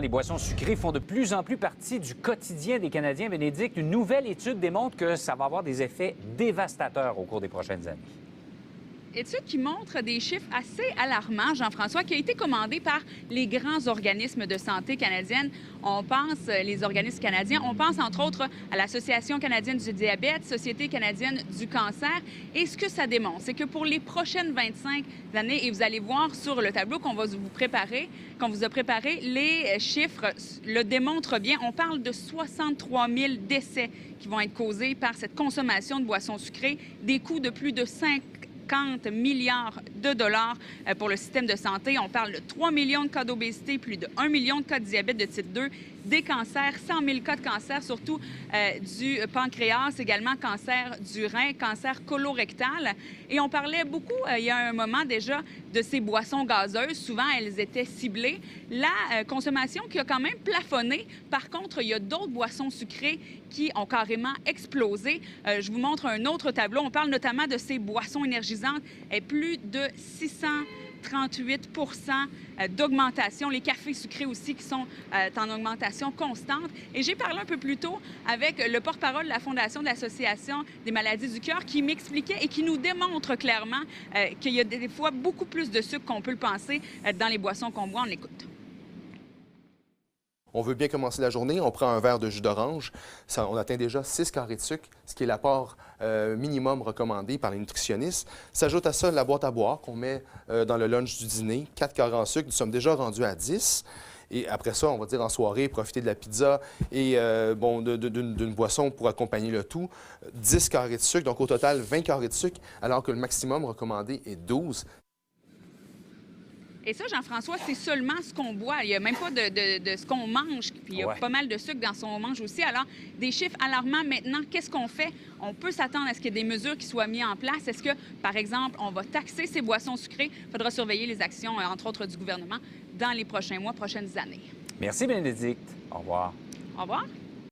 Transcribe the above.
Les boissons sucrées font de plus en plus partie du quotidien des Canadiens. Bénédicte, une nouvelle étude démontre que ça va avoir des effets dévastateurs au cours des prochaines années. Étude qui montre des chiffres assez alarmants, Jean-François, qui a été commandé par les grands organismes de santé canadiennes. On pense, les organismes canadiens, on pense entre autres à l'Association canadienne du diabète, Société canadienne du cancer. Et ce que ça démontre, c'est que pour les prochaines 25 années, et vous allez voir sur le tableau qu'on va vous préparer, qu'on vous a préparé, les chiffres le démontrent bien. On parle de 63 000 décès qui vont être causés par cette consommation de boissons sucrées, des coûts de plus de 50 milliards de dollars pour le système de santé. On parle de 3 millions de cas d'obésité, plus de 1 million de cas de diabète de type 2, des cancers, 100 000 cas de cancer, surtout du pancréas, également cancer du rein, cancer colorectal. Et on parlait beaucoup, il y a un moment déjà, de ces boissons gazeuses. Souvent, elles étaient ciblées. La consommation qui a quand même plafonné. Par contre, il y a d'autres boissons sucrées qui ont carrément explosé. Je vous montre un autre tableau. On parle notamment de ces boissons énergisantes. Et plus de 638 d'augmentation. Les cafés sucrés aussi qui sont en augmentation constante. Et j'ai parlé un peu plus tôt avec le porte-parole de la Fondation de l'Association des maladies du cœur qui m'expliquait et qui nous démontre clairement qu'il y a des fois beaucoup plus de sucre qu'on peut le penser dans les boissons qu'on boit. On l'écoute. On veut bien commencer la journée, on prend un verre de jus d'orange, on atteint déjà 6 carrés de sucre, ce qui est l'apport minimum recommandé par les nutritionnistes. S'ajoute à ça la boîte à boire qu'on met dans le lunch du dîner, 4 carrés en sucre, nous sommes déjà rendus à 10. Et après ça, on va dire en soirée, profiter de la pizza et d'une boisson pour accompagner le tout, 10 carrés de sucre, donc au total 20 carrés de sucre, alors que le maximum recommandé est 12. Et ça, Jean-François, c'est seulement ce qu'on boit. Il n'y a même pas de ce qu'on mange. Puis il y a pas mal de sucre dans ce qu'on mange aussi. Alors, des chiffres alarmants maintenant. Qu'est-ce qu'on fait? On peut s'attendre à ce qu'il y ait des mesures qui soient mises en place. Est-ce que, par exemple, on va taxer ces boissons sucrées? Il faudra surveiller les actions, entre autres, du gouvernement dans les prochains mois, prochaines années. Merci, Bénédicte. Au revoir. Au revoir.